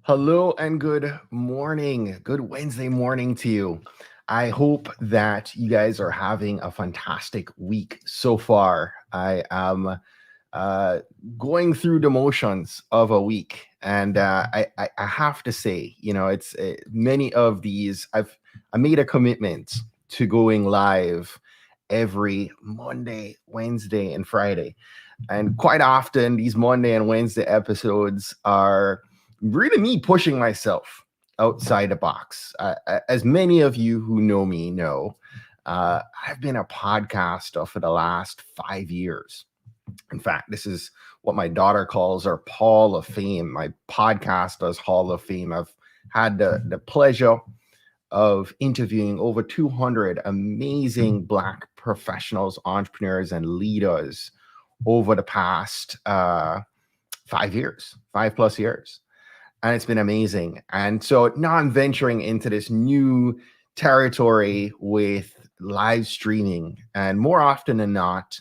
Hello and good morning. Good Wednesday morning to you. I hope that you guys are having a fantastic week so far. I am uh, going through the motions of a week, and I have to say, it's many of these. I made a commitment to going live every Monday, Wednesday, and Friday, and quite often, these Monday and Wednesday episodes are really me pushing myself outside the box. As many of you who know me know, I've been a podcaster for the last 5 years. In fact, this is what my daughter calls our Hall of Fame, my podcasters Hall of Fame. I've had the pleasure of interviewing over 200 amazing Black professionals, entrepreneurs, and leaders over the past 5 years, 5 plus years. And it's been amazing. And so now I'm venturing into this new territory with live streaming. And more often than not,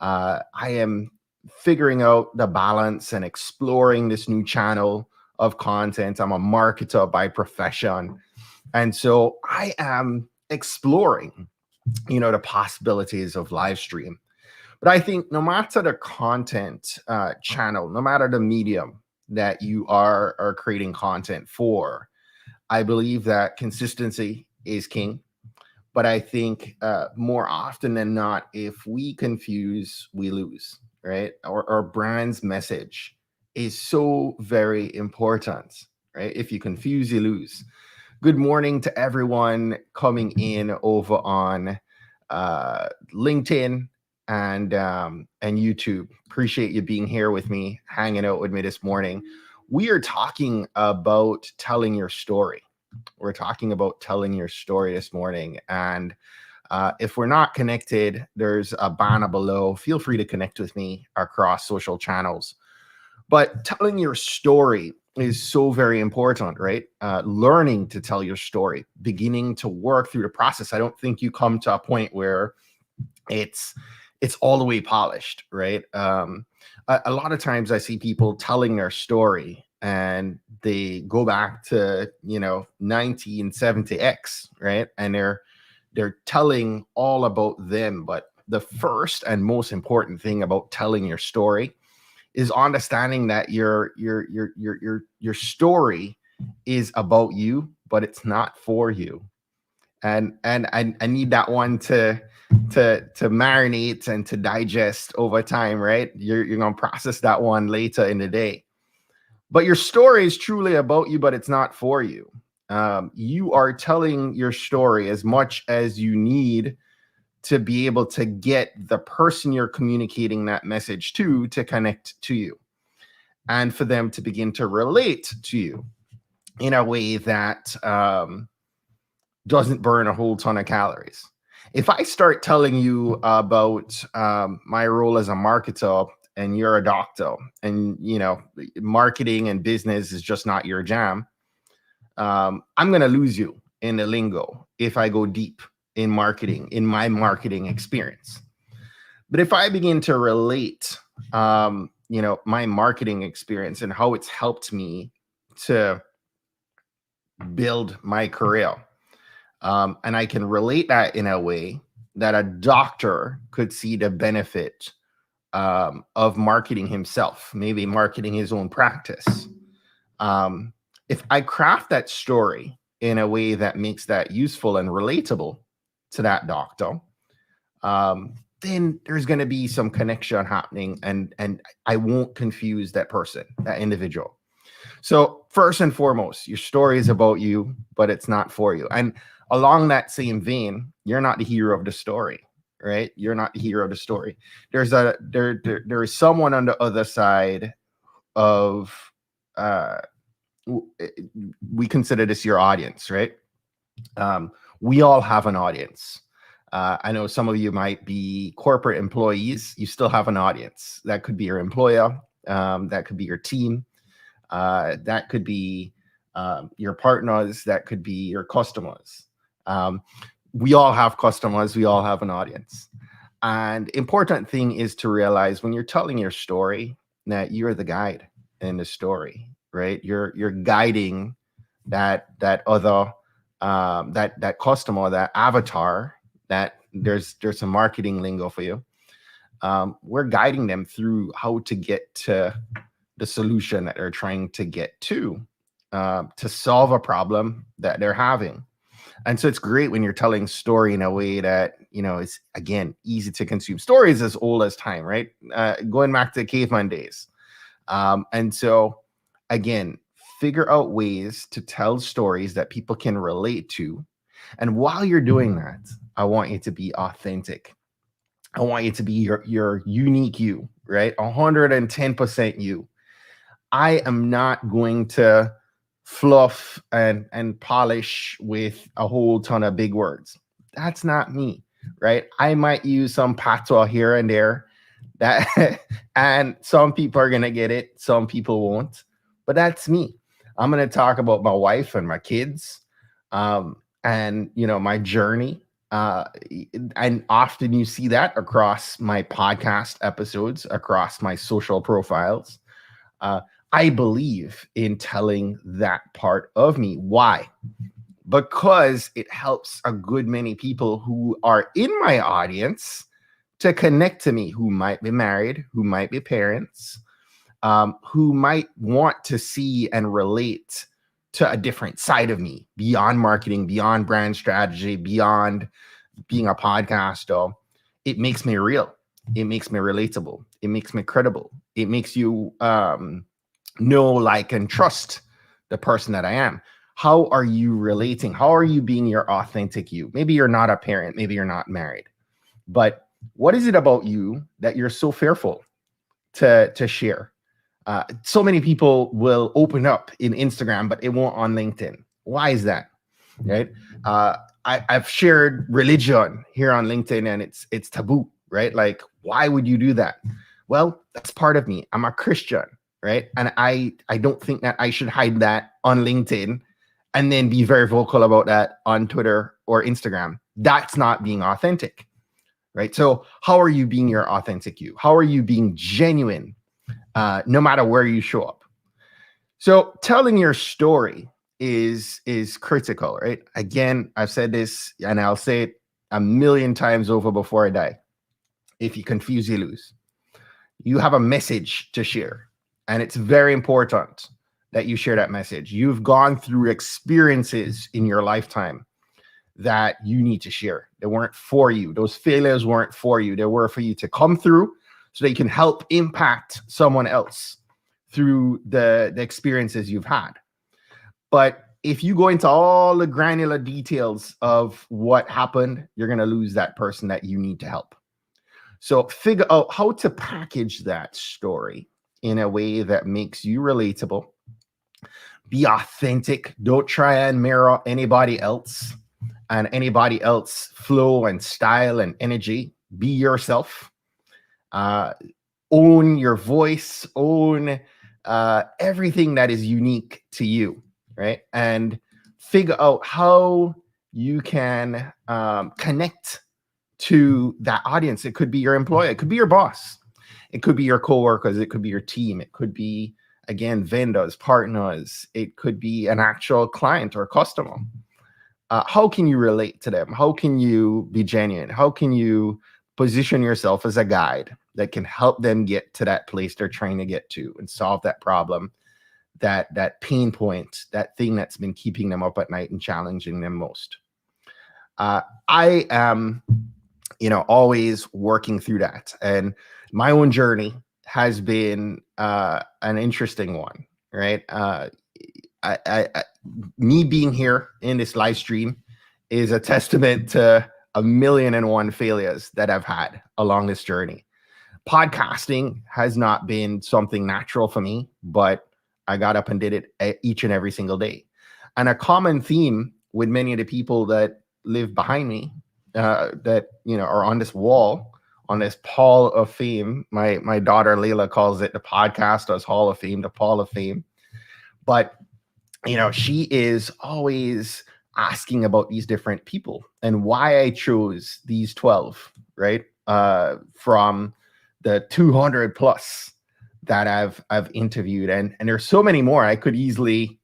I am figuring out the balance and exploring this new channel of content. I'm a marketer by profession. And so I am exploring, the possibilities of live stream. But I think no matter the content channel, no matter the medium that you are creating content for, I believe that consistency is king. But I think more often than not, if we confuse, we lose, right? Our brand's message is so very important, right? If you confuse, you lose. Good morning to everyone coming in over on LinkedIn and YouTube. Appreciate you being here with me, hanging out with me this morning. We are talking about telling your story. We're talking about telling your story this morning, and if we're not connected, there's a banner below. Feel free to connect with me across social channels. But telling your story is so very important, right? Learning to tell your story, beginning to work through the process. I don't think you come to a point where it's all the way polished, right? A lot of times I see people telling their story and they go back to 1970X, right? And they're telling all about them. But the first and most important thing about telling your story is understanding that your story is about you, but it's not for you. And I need that one to marinate and to digest over time, right? You're gonna process that one later in the day. But your story is truly about you, but it's not for you. You are telling your story as much as you need to be able to get the person you're communicating that message to connect to you and for them to begin to relate to you in a way that doesn't burn a whole ton of calories. If I start telling you about my role as a marketer and you're a doctor and marketing and business is just not your jam, I'm going to lose you in the lingo if I go deep in marketing, in my marketing experience. But if I begin to relate, my marketing experience and how it's helped me to build my career, and I can relate that in a way that a doctor could see the benefit of marketing himself, maybe marketing his own practice. If I craft that story in a way that makes that useful and relatable to that doctor, then there's going to be some connection happening, and I won't confuse that person, that individual. So first and foremost, your story is about you, but it's not for you. And along that same vein, you're not the hero of the story, right? You're not the hero of the story. There is someone on the other side of uh we consider this your audience, right? We all have an audience. I know some of you might be corporate employees. You still have an audience. That could be your employer. That could be your team. That could be your partners. That could be your customers. We all have customers. We all have an audience. And important thing is to realize when you're telling your story that you're the guide in the story, right? You're guiding that other that customer, that avatar, that there's some marketing lingo for you. We're guiding them through how to get to the solution that they're trying to get to solve a problem that they're having. And so it's great when you're telling story in a way that, is, again, easy to consume. Story is as old as time, right? Going back to caveman days. And so, again, figure out ways to tell stories that people can relate to. And while you're doing that, I want you to be authentic. I want you to be your unique you, right? 110% you. I am not going to fluff and polish with a whole ton of big words. That's not me, right? I might use some patois here and there, that and some people are gonna get it, some people won't, but that's me. I'm gonna talk about my wife and my kids, and my journey. And often you see that across my podcast episodes, across my social profiles. Uh, I believe in telling that part of me. Why? Because it helps a good many people who are in my audience to connect to me, who might be married, who might be parents, who might want to see and relate to a different side of me, beyond marketing, beyond brand strategy, beyond being a podcaster. It makes me real. It makes me relatable. It makes me credible. It makes you know, like, and trust the person that I am. How are you relating? How are you being your authentic you? Maybe you're not a parent. Maybe you're not married. But what is it about you that you're so fearful to share? So many people will open up in Instagram, but it won't on LinkedIn. Why is that? Right? I've shared religion here on LinkedIn, and it's taboo, right? Like, why would you do that? Well, that's part of me. I'm a Christian, right? And I don't think that I should hide that on LinkedIn and then be very vocal about that on Twitter or Instagram. That's not being authentic, right? So how are you being your authentic you? How are you being genuine, no matter where you show up? So telling your story is critical, right? Again, I've said this and I'll say it a million times over before I die. If you confuse, you lose. You have a message to share, and it's very important that you share that message. You've gone through experiences in your lifetime that you need to share. They weren't for you. Those failures weren't for you. They were for you to come through so they can help impact someone else through the experiences you've had. But if you go into all the granular details of what happened, you're going to lose that person that you need to help. So figure out how to package that story in a way that makes you relatable. Be authentic. Don't try and mirror anybody else and anybody else flow and style and energy. Be yourself. Own your voice. Own everything that is unique to you, right? And figure out how you can connect to that audience. It could be your employer, it could be your boss, it could be your coworkers, it could be your team, it could be, again, vendors, partners, it could be an actual client or customer. How can you relate to them? How can you be genuine? How can you position yourself as a guide that can help them get to that place they're trying to get to and solve that problem, that pain point, that thing that's been keeping them up at night and challenging them most? I am always working through that. And my own journey has been an interesting one, right? Me being here in this live stream is a testament to 1,000,001 failures that I've had along this journey. Podcasting has not been something natural for me, but I got up and did it each and every single day. And a common theme with many of the people that live behind me, that are on this wall, on this Hall of Fame. My daughter Layla calls it the Podcasters Hall of Fame, the Hall of Fame. But she is always asking about these different people and why I chose these 12, right? From the 200 plus that I've interviewed, and there's so many more. I could easily,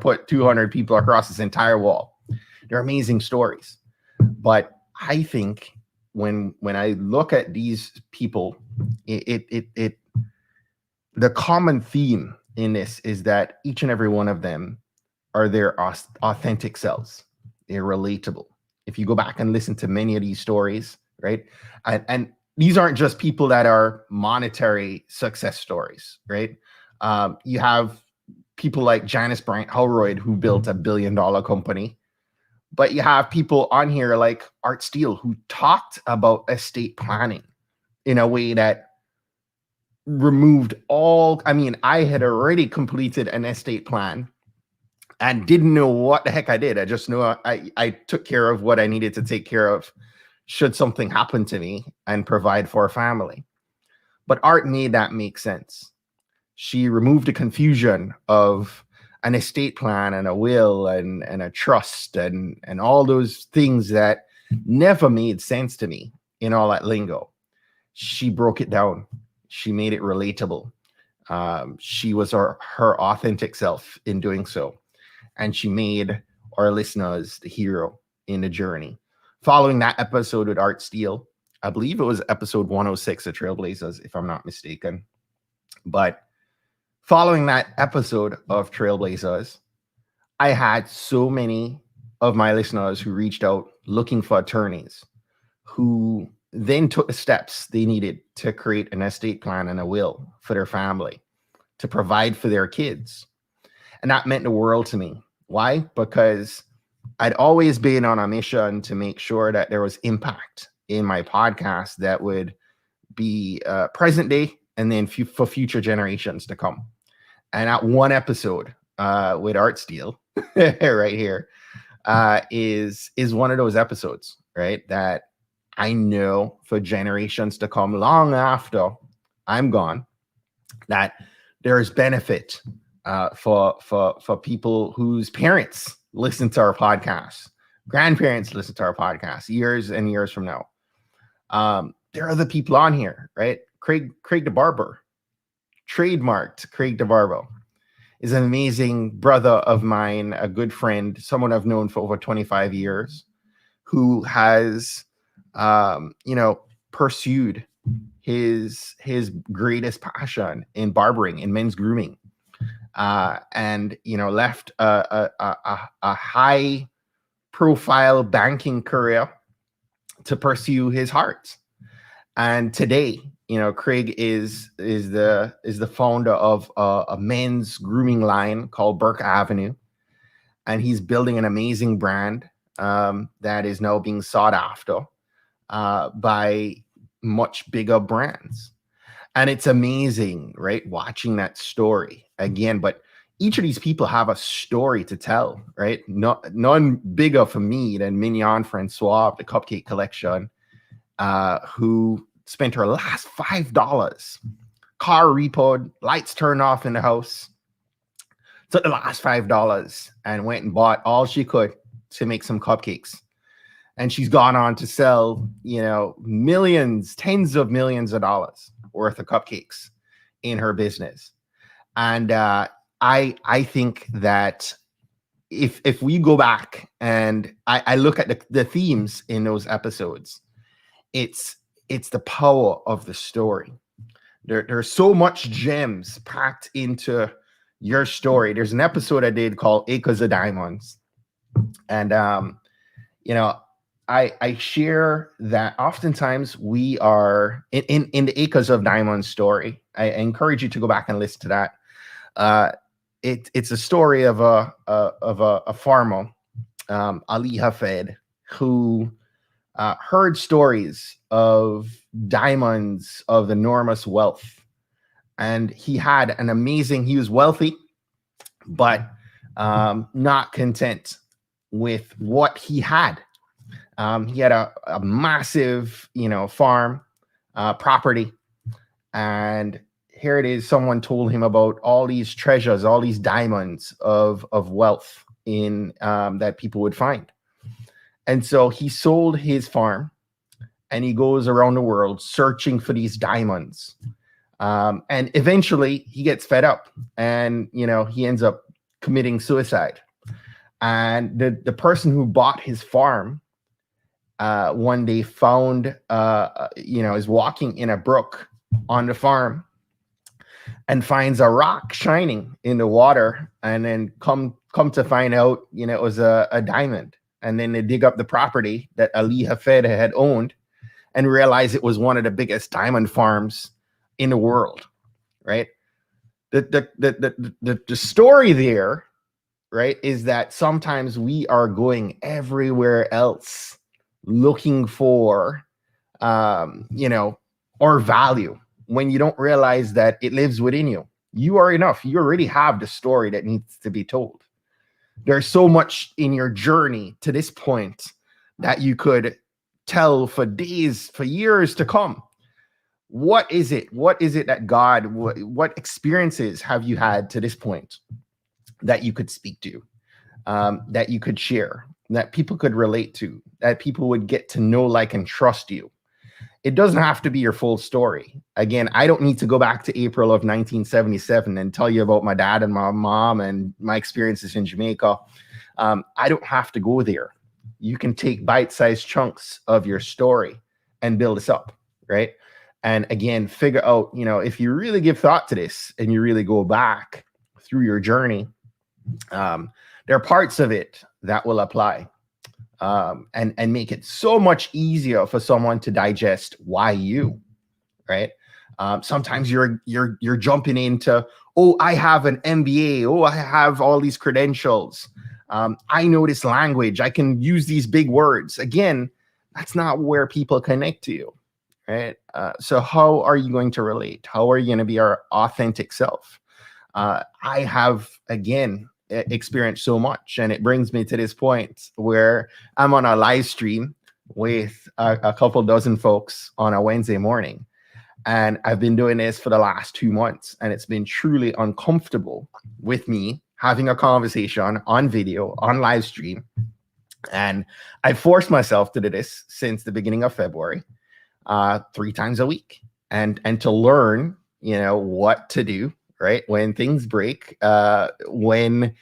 put 200 people across this entire wall. They're amazing stories. But I think when I look at these people, it the common theme in this is that each and every one of them are their authentic selves. They're relatable. If you go back and listen to many of these stories, right? And these aren't just people that are monetary success stories, right? You have people like Janice Bryant Holroyd, who built a $1 billion company. But you have people on here like Art Steele, who talked about estate planning in a way that removed all. I mean, I had already completed an estate plan and didn't know what the heck I did. I just knew I took care of what I needed to take care of should something happen to me and provide for a family. But Art made that make sense. She removed the confusion of an estate plan and a will and a trust and all those things that never made sense to me in all that lingo. She broke it down. She made it relatable. She was her authentic self in doing so. And she made our listeners the hero in the journey. Following that episode with Art Steele, I believe it was episode 106 of Trailblazers, if I'm not mistaken. But following that episode of Trailblazers, I had so many of my listeners who reached out looking for attorneys who then took the steps they needed to create an estate plan and a will for their family, to provide for their kids. And that meant the world to me. Why? Because I'd always been on a mission to make sure that there was impact in my podcast that would be present day and then for future generations to come. And that one episode with Art Steele right here is one of those episodes, right, that I know for generations to come, long after I'm gone, that there is benefit for people whose parents listen to our podcast, grandparents listen to our podcast years and years from now. There are other people on here, right? Craig DeBarber, trademarked Craig DeBarber, is an amazing brother of mine, a good friend, someone I've known for over 25 years, who has, pursued his greatest passion in barbering, in men's grooming, and left a high profile banking career to pursue his heart. And today, Craig is the founder of a men's grooming line called Burke Avenue, and he's building an amazing brand that is now being sought after by much bigger brands. And it's amazing, right? Watching that story again. But each of these people have a story to tell, right? None bigger for me than Mignon Francois of the Cupcake Collection, who spent her last $5, car repoed, lights turned off in the house, took the last $5 and went and bought all she could to make some cupcakes. And she's gone on to sell, millions, tens of millions of dollars worth of cupcakes in her business. And I think that if we go back and I look at the themes in those episodes, it's the power of the story. There's so much gems packed into your story. There's an episode I did called Acres of Diamonds. And, I share that oftentimes we are in the Acres of Diamonds story. I encourage you to go back and listen to that. It's a story of a farmer, Ali Hafed, who heard stories of diamonds of enormous wealth. And he had he was wealthy, but not content with what he had. He had a massive, farm property. And here it is, someone told him about all these treasures, all these diamonds of wealth in that people would find. And so he sold his farm and he goes around the world searching for these diamonds. And eventually he gets fed up, and he ends up committing suicide. And the person who bought his farm one day found is walking in a brook on the farm and finds a rock shining in the water, and then come to find out it was a diamond. And then they dig up the property that Ali Hafed had owned and realize it was one of the biggest diamond farms in the world, right? The story there, right, is that sometimes we are going everywhere else looking for or value, when you don't realize that it lives within you. You are enough. You already have the story that needs to be told. There's so much in your journey to this point that you could tell for days, for years to come. What is it? What is it that God, what experiences have you had to this point that you could speak to, that you could share, that people could relate to, that people would get to know, like, and trust you? It doesn't have to be your full story. Again, I don't need to go back to April of 1977 and tell you about my dad and my mom and my experiences in Jamaica. I don't have to go there. You can take bite-sized chunks of your story and build this up, right? And again, figure out, if you really give thought to this and you really go back through your journey, there are parts of it that will apply. And make it so much easier for someone to digest why you, right? Sometimes you're jumping into, oh, I have an MBA, oh, I have all these credentials, I know this language, I can use these big words. Again, that's not where people connect to you, right? So how are you going to relate? How are you going to be our authentic self? I have, again, experienced so much, and it brings me to this point where I'm on a live stream with a couple dozen folks on a Wednesday morning, and I've been doing this for the last 2 months, and it's been truly uncomfortable with me having a conversation on video, on live stream. And I forced myself to do this since the beginning of February, 3 times a week, and to learn what to do, right, when things break, when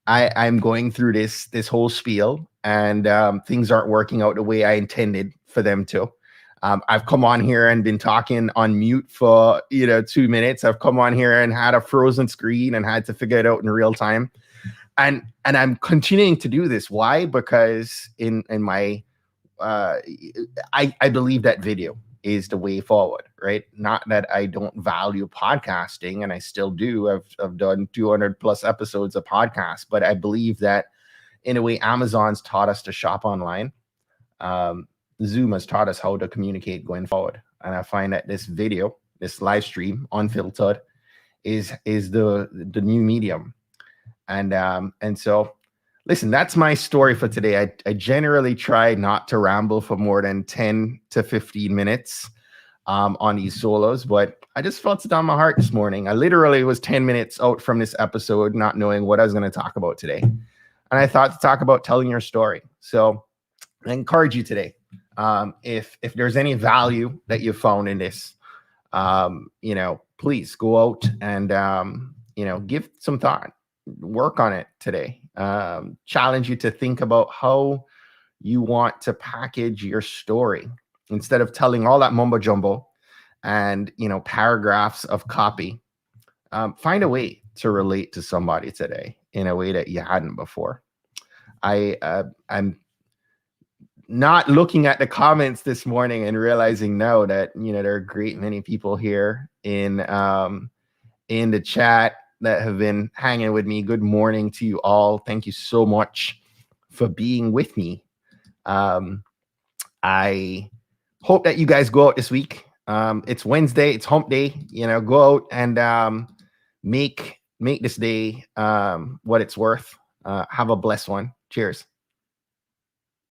I'm going through this whole spiel and things aren't working out the way I intended for them to. I've come on here and been talking on mute for 2 minutes. I've come on here and had a frozen screen and had to figure it out in real time. And I'm continuing to do this. Why? Because in my I believe that video is the way forward, right? Not that I don't value podcasting, and I still do. I've done 200 plus episodes of podcasts, but I believe that in a way, Amazon's taught us to shop online. Zoom has taught us how to communicate going forward. And I find that this video, this live stream, unfiltered, is the new medium. And so, listen, that's my story for today. I generally try not to ramble for more than 10 to 15 minutes on these solos, but I just felt it on my heart this morning. I literally was 10 minutes out from this episode, not knowing what I was going to talk about today. And I thought to talk about telling your story. So I encourage you today, if there's any value that you found in this, please go out and, give some thought, work on it today. Challenge you to think about how you want to package your story instead of telling all that mumbo jumbo and paragraphs of copy. Find a way to relate to somebody today in a way that you hadn't before. I'm not looking at the comments this morning and realizing now that there are a great many people here in the chat that have been hanging with me. Good morning to you all. Thank you so much for being with me. I hope that you guys go out this week. It's Wednesday, it's hump day. Go out and make this day what it's worth. Have a blessed one. Cheers.